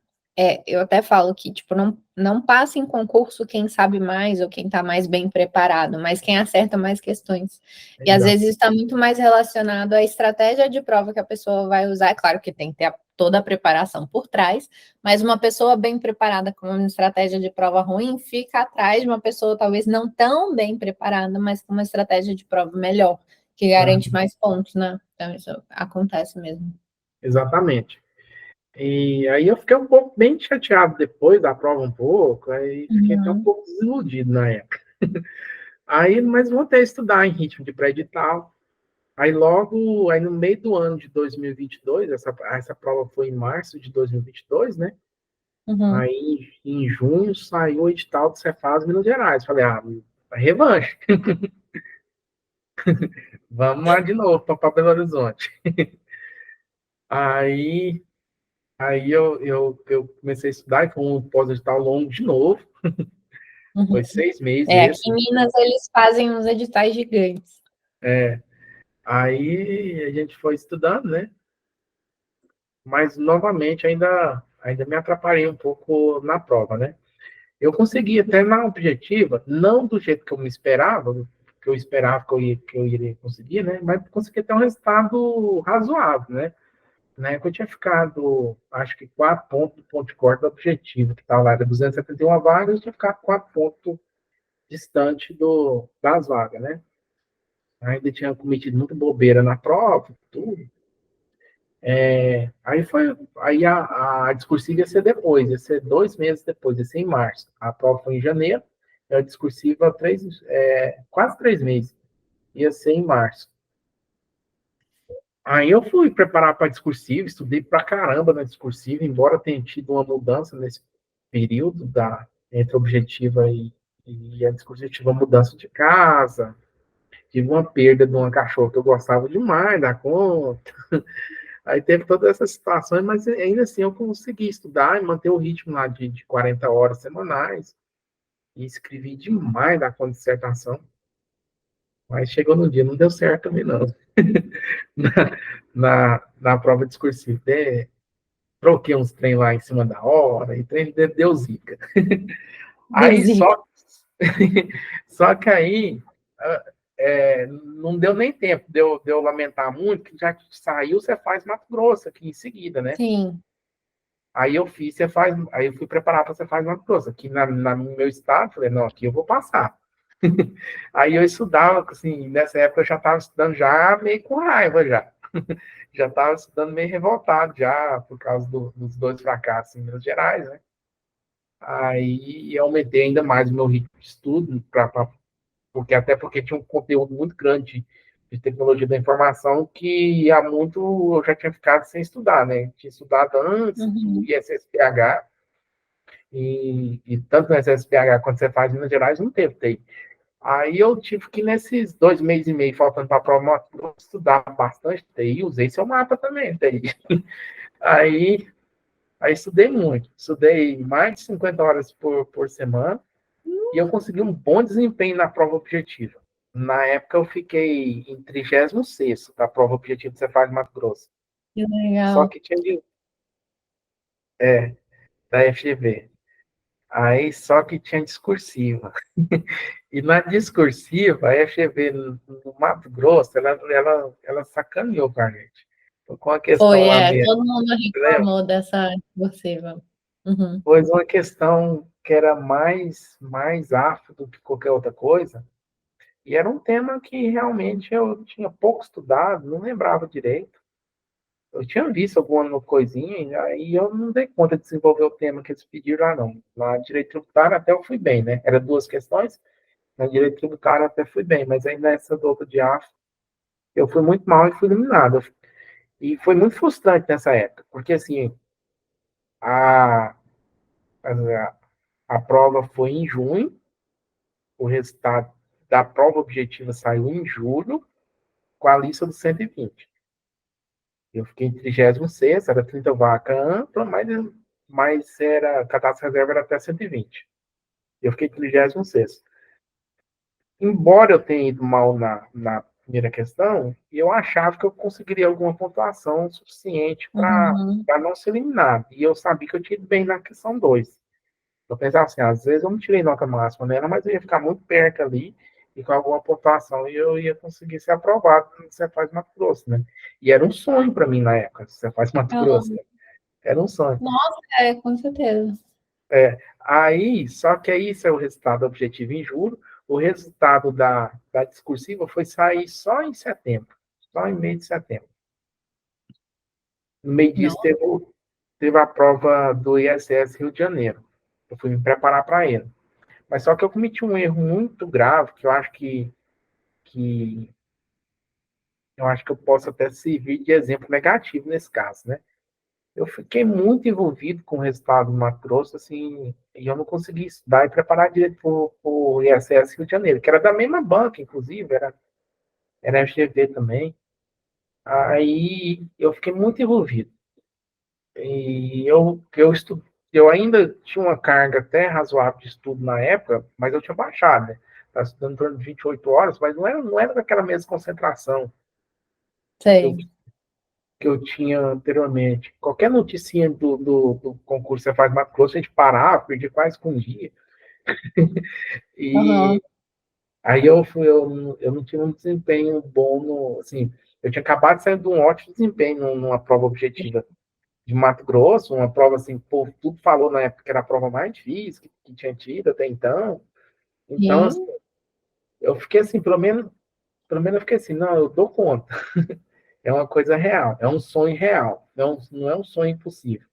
eu até falo que, tipo, não passa em concurso quem sabe mais ou quem está mais bem preparado, mas quem acerta mais questões. E às Exato. vezes está muito mais relacionado à estratégia de prova que a pessoa vai usar. É claro que tem que ter toda a preparação por trás, mas uma pessoa bem preparada com uma estratégia de prova ruim fica atrás de uma pessoa talvez não tão bem preparada, mas com uma estratégia de prova melhor, que garante Aham, mais pontos, né? Então, isso acontece mesmo. exatamente. E aí eu fiquei um pouco bem chateado depois da prova um pouco, aí fiquei até um Uhum, pouco desiludido na época. Aí, mas voltei a estudar em ritmo de pré-edital. Aí no meio do ano de 2022, essa prova foi em março de 2022, né? uhum. Aí, em junho, saiu o edital do Cefaz Minas Gerais. Falei, revanche, vamos lá de novo para Belo Horizonte. Aí, aí eu comecei a estudar e foi um pós-edital longo de novo. Uhum. Foi 6 meses Aqui em esse. Minas eles fazem uns editais gigantes. Aí a gente foi estudando, né? mas novamente ainda me atrapalhei um pouco na prova, né? Eu consegui até na objetiva, não do jeito que eu me esperava, que eu esperava que eu iria conseguir, né? Mas consegui ter um resultado razoável, né? Na época eu tinha ficado, acho que 4 pontos do ponto de corte do objetivo, que estava lá, era 271 vagas, eu tinha ficado 4 pontos distante das vagas, né? Ainda tinha cometido muita bobeira na prova, tudo. Aí a discursiva ia ser depois, ia ser 2 meses depois, ia ser em março. A prova foi em janeiro, e a discursiva quase 3 meses, ia ser em março. Aí eu fui preparar para a discursiva, estudei pra caramba na discursiva, embora tenha tido uma mudança nesse período entre a objetiva e a discursiva, tive uma mudança de casa, tive uma perda de uma cachorra que eu gostava demais da conta. Aí teve todas essas situações, mas ainda assim eu consegui estudar e manter o ritmo lá de 40 horas semanais. E escrevi demais da conta de dissertação. Mas chegou no dia, não deu certo também, não. na, na prova discursiva. Troquei uns trem lá em cima da hora, e trem deu zica. Aí Deusinho. só que aí não deu nem tempo de eu lamentar muito, que já saiu, você faz Mato Grosso aqui em seguida, né? Sim. Aí eu fiz, você faz, aí eu fui preparar para você faz Mato Grosso. Aqui no meu estado, falei, não, aqui eu vou passar. Aí eu estudava, assim, nessa época eu já estava estudando já meio com raiva já. Já estava estudando meio revoltado já, por causa dos 2 fracassos em Minas Gerais, né? Aí eu aumentei ainda mais o meu ritmo de estudo, porque tinha um conteúdo muito grande de tecnologia da informação que há muito eu já tinha ficado sem estudar, né? Tinha estudado antes do Uhum. ISSPH, e tanto no SSPH quanto você faz em Minas Gerais não teve TI. Aí eu tive que, nesses 2 meses e meio, faltando para a prova, estudar bastante TI, usei seu mapa também, TI. Aí, aí estudei muito, estudei mais de 50 horas por semana, e eu consegui um bom desempenho na prova objetiva. Na época eu fiquei em 36º da prova objetiva que você faz em Mato Grosso. Que Só legal. que da FGV. Aí só que tinha discursiva. E na discursiva, a FGV no Mato Grosso, ela sacaneou com a gente. Com a questão Foi, lá todo mesmo. mundo Lembra? reclamou dessa discursiva. Uhum. Pois uma questão que era mais afro do que qualquer outra coisa. E era um tema que realmente eu tinha pouco estudado, não lembrava direito. Eu tinha visto alguma coisinha e eu não dei conta de desenvolver o tema que eles pediram lá, não. Na direito tributário até eu fui bem, né? Era 2 questões. Na direito tributário até fui bem, mas aí nessa do outro de afro, eu fui muito mal e fui eliminado. E foi muito frustrante nessa época, porque assim, a, a, a prova foi em junho, o resultado da prova objetiva saiu em julho, com a lista dos 120. Eu fiquei em 36º, era 30 vaca ampla, mas cadastro reserva era até 120. Eu fiquei em 36º. Embora eu tenha ido mal na primeira questão, eu achava que eu conseguiria alguma pontuação suficiente para Uhum. não ser eliminado. E eu sabia que eu tinha ido bem na questão 2. Eu pensava assim, às vezes eu não tirei nota máxima nela, mas eu ia ficar muito perto ali e com alguma pontuação e eu ia conseguir ser aprovado no Você Faz Mato Grosso, né? E era um sonho para mim na época, Você Faz Mato Grosso. Ah, Era um sonho. nossa, com certeza. Só que aí isso é o resultado objetivo em julho. O resultado da discursiva foi sair só em setembro, só em meio de setembro. No meio Não. disso, teve a prova do ISS Rio de Janeiro. Eu fui me preparar para ele. Mas só que eu cometi um erro muito grave, que que eu acho que eu posso até servir de exemplo negativo nesse caso, né? Eu fiquei muito envolvido com o resultado do Mato Grosso, assim, e eu não consegui estudar e preparar direito para o ISS Rio de Janeiro, que era da mesma banca, inclusive, era FGV também. Aí eu fiquei muito envolvido. E eu ainda tinha uma carga até razoável de estudo na época, mas eu tinha baixado, né? Estava estudando em torno de 28 horas, mas não era daquela mesma concentração que eu Sei. que eu tinha anteriormente. Qualquer noticinha do concurso que você faz Mato Grosso, a gente parava, perdia quase com um dia. Aham. E aí eu não tive um desempenho bom no, assim, eu tinha acabado de sair de um ótimo desempenho numa prova objetiva de Mato Grosso, uma prova assim, pô, tudo falou na época que era a prova mais difícil que tinha tido até então. Então, assim, Sim. eu fiquei assim, pelo menos eu fiquei assim, não, eu dou conta. É uma coisa real, é um sonho real, não é um sonho impossível.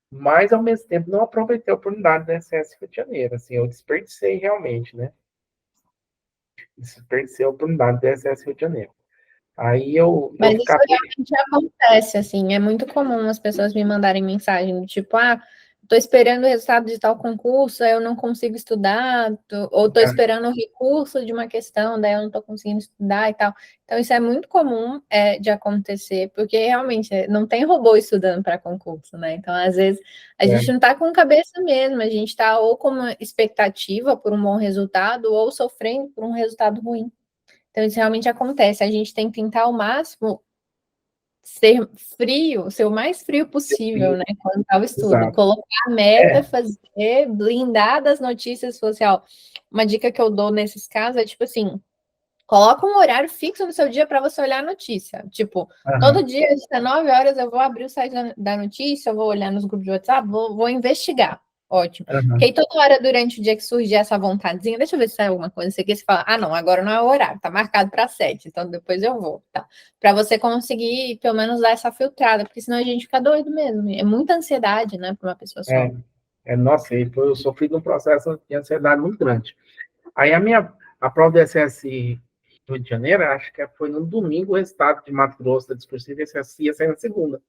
Mas, ao mesmo tempo, não aproveitei a oportunidade da SS Rio de Janeiro. Assim, eu desperdicei realmente, né? Desperdicei a oportunidade da SS Rio de Janeiro. Aí eu Mas isso acabei. realmente acontece, assim, é muito comum as pessoas me mandarem mensagem do tipo, tô esperando o resultado de tal concurso, aí eu não consigo estudar, ou tô esperando o recurso de uma questão, daí eu não tô conseguindo estudar e tal. Então, isso é muito comum de acontecer, porque realmente não tem robô estudando para concurso, né? Então, às vezes, a gente não tá com cabeça mesmo, a gente tá ou com uma expectativa por um bom resultado, ou sofrendo por um resultado ruim. Então, isso realmente acontece. A gente tem que tentar ao máximo ser frio, ser o mais frio possível, né? Quando está o estudo. Exato. Colocar a meta, É. fazer, blindar das notícias social. Uma dica que eu dou nesses casos é tipo assim: coloca um horário fixo no seu dia para você olhar a notícia. Tipo, todo Aham, dia, às 19 horas, eu vou abrir o site da notícia, eu vou olhar nos grupos de WhatsApp, vou investigar. Ótimo. Porque aham, aí toda hora durante o dia que surgir essa vontadezinha, deixa eu ver se sai alguma coisa, você fala, não, agora não é o horário, tá marcado para 7, então depois eu vou, tá? Para você conseguir, pelo menos, dar essa filtrada, porque senão a gente fica doido mesmo. É muita ansiedade, né, para uma pessoa só. é. Nossa, eu sofri de um processo de ansiedade muito grande. Aí a prova do SS Rio de Janeiro, acho que foi no domingo o resultado de Mato Grosso da discursiva, SS ia sair na segunda.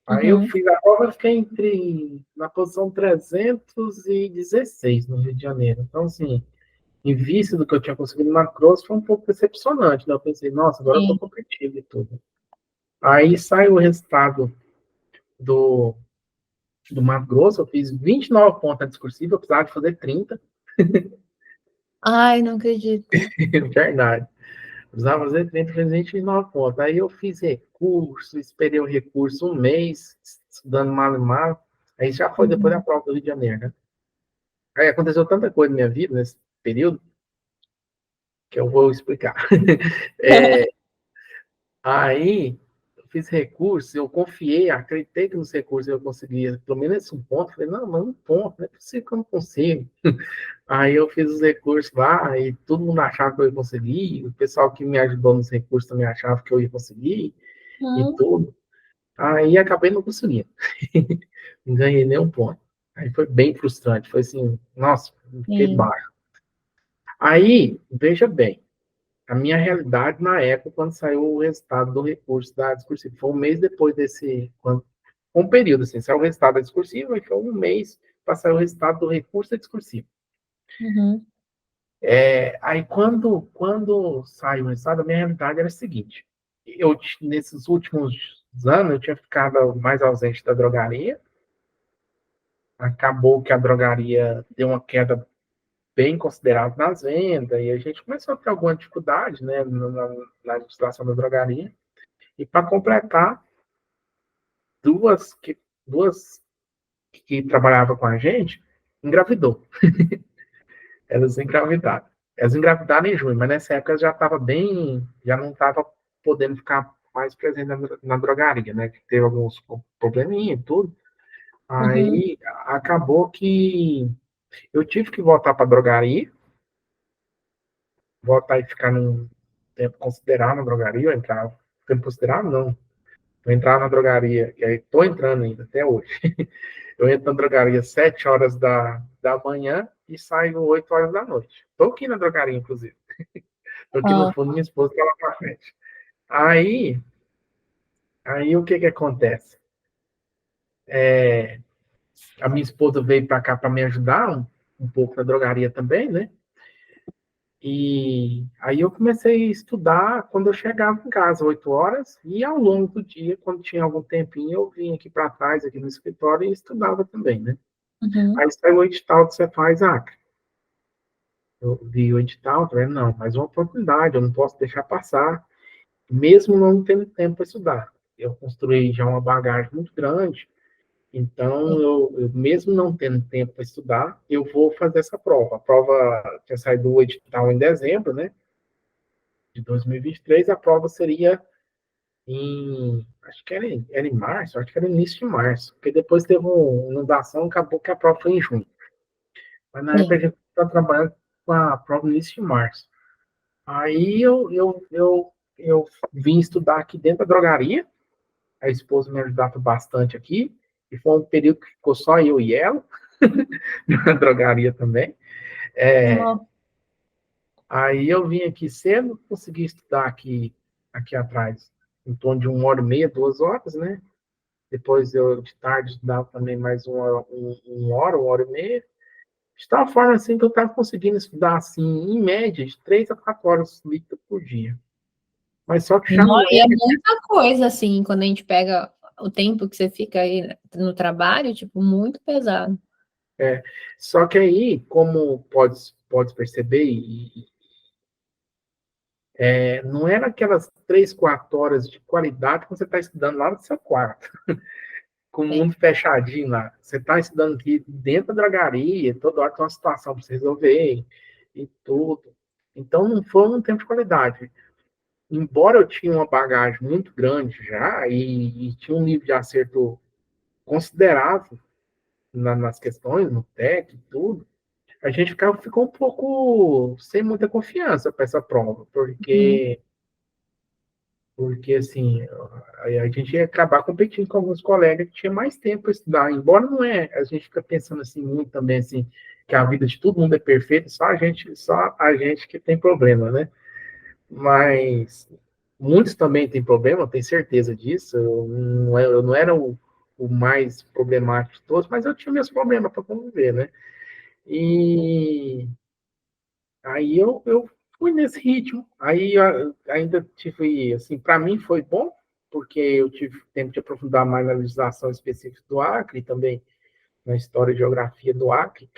Aí eu Uhum, fiz a prova, eu fiquei na posição 316 no Rio de Janeiro. Então, assim, em vista do que eu tinha conseguido no Mato Grosso, foi um pouco decepcionante, né? Eu pensei, nossa, agora eu tô sim. competitivo e tudo. Aí saiu o resultado do, do Mato Grosso, eu fiz 29 pontos na discursiva, eu precisava de fazer 30, Ai, não acredito. verdade. Eu precisava fazer 30, fiz 29 pontos. Aí eu fiz recurso, esperei o recurso um mês, estudando mal e mal. Aí já foi depois da Uhum. prova do Rio de Janeiro, né? Aí aconteceu tanta coisa na minha vida nesse período que eu vou explicar. É, aí eu fiz recurso, eu confiei, acreditei que nos recursos eu conseguia pelo menos um ponto. Falei, não, mas um ponto, não é possível que eu não consigo. Aí eu fiz os recursos lá e todo mundo achava que eu ia conseguir. O pessoal que me ajudou nos recursos também achava que eu ia conseguir e Uhum. tudo. Aí acabei não conseguindo. Não ganhei nenhum ponto. Aí foi bem frustrante. Foi assim, nossa, fiquei Sim. baixo. Aí, veja bem, a minha realidade na época, quando saiu o resultado do recurso da discursiva, foi um mês depois desse, um período assim, saiu o resultado da discursiva e foi um mês para sair o resultado do recurso da discursiva. Uhum. Aí, quando saiu o resultado, a minha realidade era a seguinte: nesses últimos anos, eu tinha ficado mais ausente da drogaria, acabou que a drogaria deu uma queda bem considerável nas vendas, e a gente começou a ter alguma dificuldade, né, na administração da drogaria. E para completar, duas que, duas que trabalhavam com a gente engravidou. Elas engravidaram. Elas engravidaram em junho, mas nessa época já estava bem, já não estava podendo ficar mais presente na drogaria, né? Que teve alguns probleminha e tudo. Uhum. Aí acabou que eu tive que voltar para a drogaria, voltar e ficar num tempo considerável na drogaria, eu entrava, tempo considerável não, eu entrava na drogaria, e aí estou entrando ainda, até hoje. Eu entro na drogaria às 7 horas da manhã e saio 8 horas da noite. Estou aqui na drogaria, inclusive. Estou aqui no Ah, fundo, minha esposa está lá para frente. Aí, aí o que que acontece? A minha esposa veio para cá para me ajudar um pouco na drogaria também, né? E aí eu comecei a estudar quando eu chegava em casa, 8 horas, e ao longo do dia, quando tinha algum tempinho, eu vinha aqui para trás, aqui no escritório, e estudava também, né? uhum. Aí saiu o edital que você faz, eu vi o edital, falei, não, mais uma oportunidade, eu não posso deixar passar. mesmo não tendo tempo para estudar. Eu construí já uma bagagem muito grande, então eu mesmo não tendo tempo para estudar, eu vou fazer essa prova. A prova tinha saído do edital em dezembro, né, de 2023, a prova seria acho que era em março, acho que era início de março, porque depois teve uma inundação, acabou que a prova foi em junho. Mas na época a Sim. gente está trabalhando com a prova no início de março. Aí eu vim estudar aqui dentro da drogaria, a esposa me ajudava bastante aqui, e foi um período que ficou só eu e ela, na drogaria também. É, Não. aí eu vim aqui cedo, consegui estudar aqui atrás, em torno de 1h30, 2 horas, né? Depois eu, de tarde, estudava também mais 1 hora, 1h30. De tal forma, assim, que eu estava conseguindo estudar, assim, em média, de 3 a 4 horas líquidas por dia. Mas só que já Não, não e é. é muita coisa, assim, quando a gente pega o tempo que você fica aí no trabalho, tipo, muito pesado. É, só que aí, como pode perceber, não era aquelas 3, 4 horas de qualidade que você está estudando lá no seu quarto, com o Sim. mundo fechadinho lá. Você está estudando aqui dentro da dragaria, toda hora tem uma situação para você resolver e tudo. Então, não foi um tempo de qualidade. Embora eu tinha uma bagagem muito grande já e tinha um nível de acerto considerável nas questões, no TEC e tudo, a gente ficou um pouco sem muita confiança para essa prova, Uhum. porque assim, a gente ia acabar competindo com alguns colegas que tinham mais tempo para estudar, embora não é, a gente fica pensando assim muito também assim, que a vida de todo mundo é perfeita, só a gente que tem problema, né? Mas muitos também têm problema, tenho certeza disso. Eu não era o mais problemático de todos, mas eu tinha meus problemas para conviver, né? E aí eu fui nesse ritmo. Aí eu ainda tive, assim, para mim foi bom, porque eu tive tempo de aprofundar mais na legislação específica do Acre e também na história e geografia do Acre,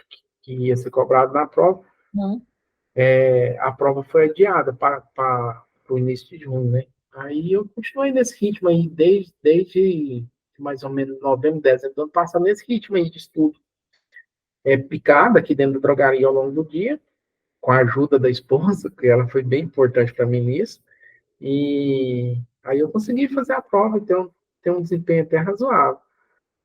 que ia ser cobrado na prova. Uhum. A prova foi adiada para o início de junho, né? Aí eu continuei nesse ritmo aí, desde mais ou menos novembro, dezembro do ano passado, nesse ritmo aí de estudo. Picada aqui dentro da drogaria ao longo do dia, com a ajuda da esposa, que ela foi bem importante para mim nisso. E aí eu consegui fazer a prova e ter um desempenho até razoável.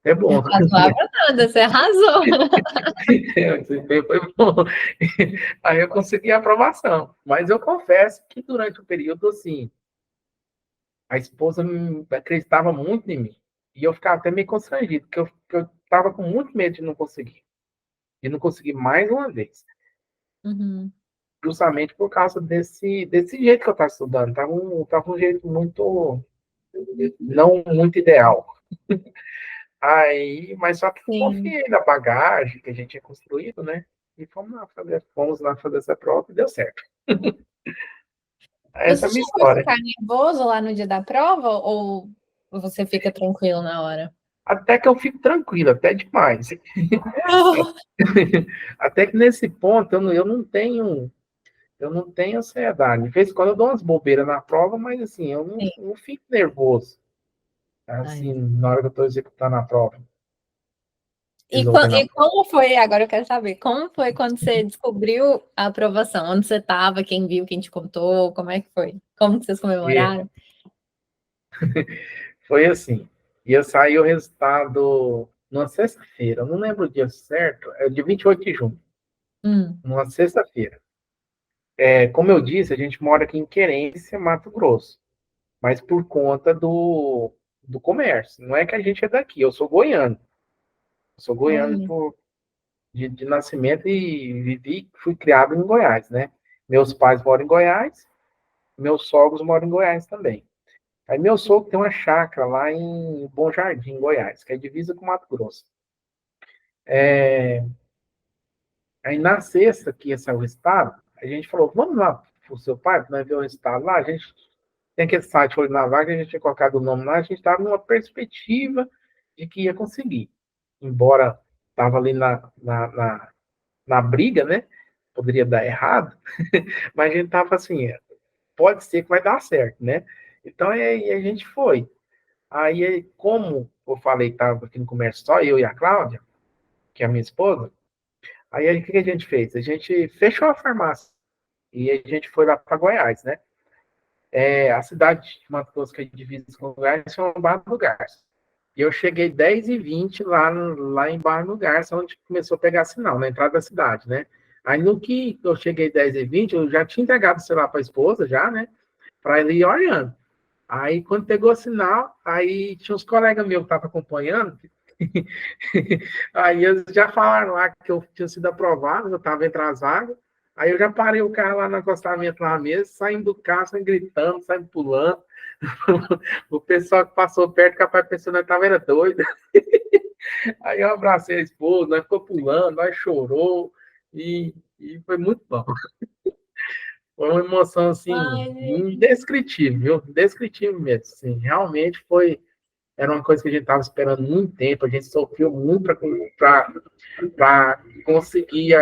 É bom. Razoável nada, você arrasou. O desempenho foi bom. Aí eu consegui a aprovação. Mas eu confesso que durante o período, assim, a esposa acreditava muito em mim. E eu ficava até meio constrangido, porque eu estava com muito medo de não conseguir. De não conseguir mais uma vez. Uhum. Justamente por causa desse jeito que eu estava estudando. Tava um jeito muito, não muito ideal. Aí, mas só que eu Sim. confiei na bagagem que a gente tinha construído, né? E fomos lá fazer essa prova e deu certo. Essa é Você a minha chegou a história. ficar nervoso lá no dia da prova ou você fica tranquilo na hora? Até que eu fico tranquilo, até demais. Até que nesse ponto eu não tenho ansiedade. De vez em quando eu dou umas bobeiras na prova, mas assim, eu Sim. não fico nervoso, Ai. assim, na hora que eu estou executando a prova, E, resolvendo a e prova. como foi, agora eu quero saber, como foi quando você descobriu a aprovação? Onde você estava, quem viu, quem te contou, como é que foi? Como que vocês E comemoraram? foi assim, ia sair o resultado numa sexta-feira, eu não lembro o dia certo, é de 28 de junho, Hum. numa sexta-feira. Como eu disse, a gente mora aqui em Querência, Mato Grosso, mas por conta do comércio. Não é que a gente é daqui, eu sou goiano. Eu sou goiano Olha. de nascimento e fui criado em Goiás, né? Meus pais moram em Goiás, meus sogros moram em Goiás também. Aí meu sogro tem uma chácara lá em Bom Jardim, Goiás, que é divisa com Mato Grosso. Aí na sexta que ia sair o resultado, a gente falou, vamos lá pro seu pai, para ver o resultado lá. A gente tem aquele site Olho na Vaga, a gente tinha colocado o nome lá, a gente estava numa perspectiva de que ia conseguir. Embora estava ali na briga, né? Poderia dar errado, mas a gente estava assim, pode ser que vai dar certo, né? Então, aí a gente foi. Aí, como eu falei, estava aqui no comércio só eu e a Cláudia, que é a minha esposa, aí o que a gente fez? A gente fechou a farmácia e a gente foi lá para Goiás, né? A cidade de Mato Grosso, que é divisa com Goiás, chama Barra do Garça. E eu cheguei 10h20 lá em Barra do Garça, onde começou a pegar sinal, na entrada da cidade, né? Aí no que eu cheguei 10h20, eu já tinha entregado o celular para a esposa, já, né? Para ele ir olhando. Aí, quando pegou sinal, aí tinha uns colegas meus que estavam acompanhando, aí eles já falaram lá que eu tinha sido aprovado, eu estava entre as vagas, aí eu já parei o carro lá no acostamento lá mesmo, saindo do carro, saindo gritando, saindo pulando, o pessoal que passou perto, capaz pensando que eu estava era doido, aí eu abracei a esposa, nós ficou pulando, nós chorou, e foi muito bom. Foi uma emoção, assim, Ai, indescritível, viu? Indescritível mesmo, assim. Realmente era uma coisa que a gente estava esperando muito tempo, a gente sofreu muito para conseguir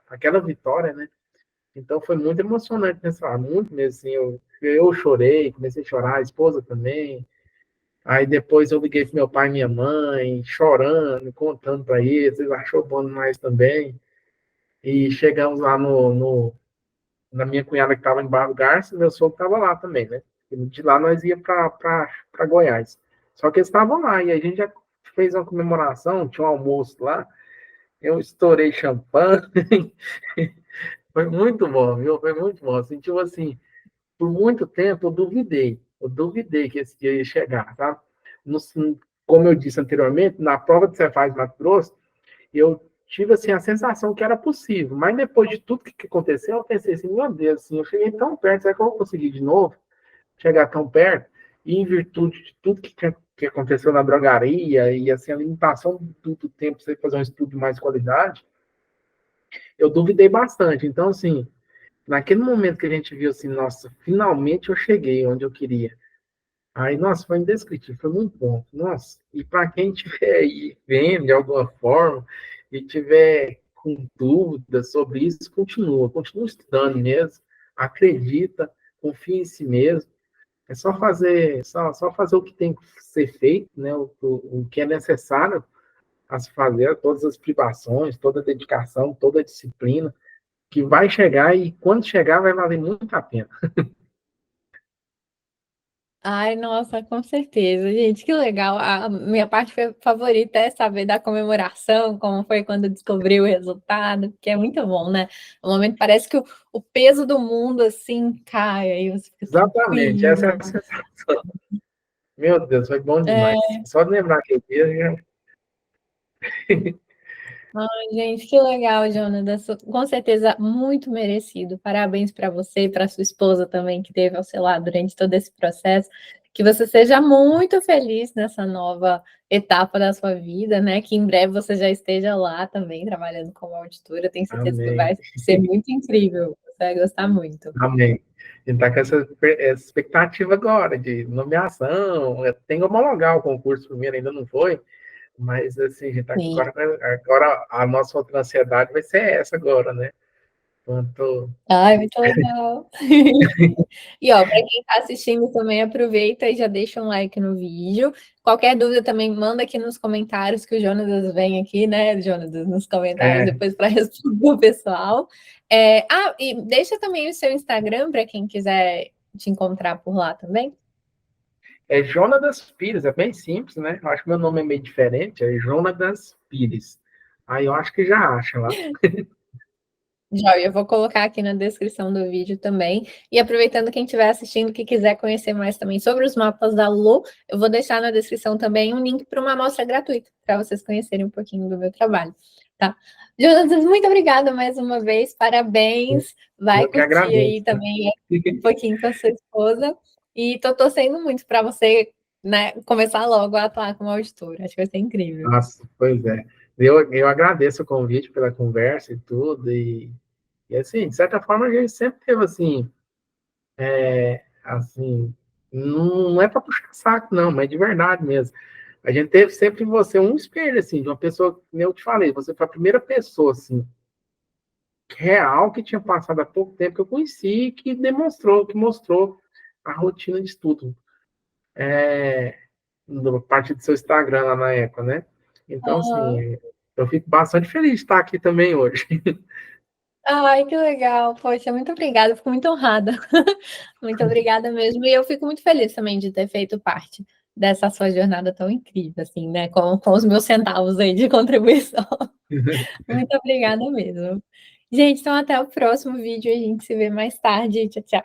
aquela vitória, né? Então foi muito emocionante nessa hora, muito mesmo, assim. Eu chorei, comecei a chorar, a esposa também. Aí depois eu liguei para meu pai e minha mãe, chorando, contando para eles, eles achou bom demais também. E chegamos lá na minha cunhada que estava em Barro Garça, meu sogro estava lá também, né? E de lá nós ia para Goiás. Só que eles estavam lá, e a gente já fez uma comemoração, tinha um almoço lá, eu estourei champanhe, foi muito bom, viu? Foi muito bom. Sentiu assim, por muito tempo eu duvidei que esse dia ia chegar, sabe? No, como eu disse anteriormente, na prova de Cefaz Mato Grosso, eu tive assim a sensação que era possível, mas depois de tudo que aconteceu, eu pensei assim, meu Deus, assim, eu cheguei tão perto, será que eu vou conseguir de novo chegar tão perto? E em virtude de tudo que aconteceu na drogaria e assim a limitação do tempo para você fazer um estudo de mais qualidade, eu duvidei bastante. Então assim, naquele momento que a gente viu assim, nossa, finalmente eu cheguei onde eu queria. Aí, nossa, foi indescritível, foi muito bom. Nossa, e para quem estiver aí vendo de alguma forma e tiver com dúvidas sobre isso, continua estudando mesmo, acredita, confia em si mesmo. É só fazer o que tem que ser feito, né? O que é necessário a se fazer, todas as privações, toda a dedicação, toda a disciplina, que vai chegar e quando chegar vai valer muito a pena. ai, nossa, com certeza, gente, que legal. A minha parte favorita é saber da comemoração, como foi quando descobriu o resultado, porque é muito bom, né? No momento parece que o peso do mundo assim cai, aí você fica Exatamente, essa é tranquilo. a sensação. Meu Deus, foi bom É, demais. Só de lembrar aquele dia, já... ai, gente, que legal, Jonas. Com certeza, muito merecido. Parabéns para você e para sua esposa também, que esteve ao seu lado durante todo esse processo. Que você seja muito feliz nessa nova etapa da sua vida, né? Que em breve você já esteja lá também, trabalhando como auditora. Tenho certeza que Amém, vai ser muito incrível. Você vai gostar muito. amém. A gente está com essa expectativa agora de nomeação. Tem que homologar o concurso primeiro, ainda não foi, mas assim, a gente tá Sim. agora a nossa outra ansiedade vai ser essa agora, né? Quanto... Ai, muito legal. E ó, para quem está assistindo também, aproveita e já deixa um like no vídeo. Qualquer dúvida também manda aqui nos comentários que o Jonas vem aqui, né, Jonas, nos comentários É, depois para responder o pessoal. E deixa também o seu Instagram para quem quiser te encontrar por lá também. é Jonatas Pires, é bem simples, né? Eu acho que meu nome é meio diferente, é Jonatas Pires. Aí eu acho que já acha lá. Joia, eu vou colocar aqui na descrição do vídeo também. E aproveitando quem estiver assistindo que quiser conhecer mais também sobre os mapas da Lu, eu vou deixar na descrição também um link para uma amostra gratuita, para vocês conhecerem um pouquinho do meu trabalho, tá? Jonas, muito obrigada mais uma vez, parabéns. Vai Eu que curtir aí agradeço. também um pouquinho com a sua esposa. E tô torcendo muito para você, né, começar logo a atuar como auditora. Acho que vai ser incrível. Nossa, pois é. Eu agradeço o convite pela conversa e tudo, e assim, de certa forma, a gente sempre teve assim, assim, não é para puxar saco, não, mas de verdade mesmo. A gente teve sempre em você um espelho, assim, de uma pessoa, como eu te falei, você foi a primeira pessoa, assim, real que tinha passado há pouco tempo que eu conheci, que mostrou a rotina de estudo. Da parte do seu Instagram lá na época, né? Então, Aham. assim, eu fico bastante feliz de estar aqui também hoje. Ai, que legal. Poxa, muito obrigada, fico muito honrada. Muito obrigada mesmo. E eu fico muito feliz também de ter feito parte dessa sua jornada tão incrível, assim, né? Com os meus centavos aí de contribuição. Muito obrigada mesmo. Gente, então até o próximo vídeo. A gente se vê mais tarde. Tchau, tchau.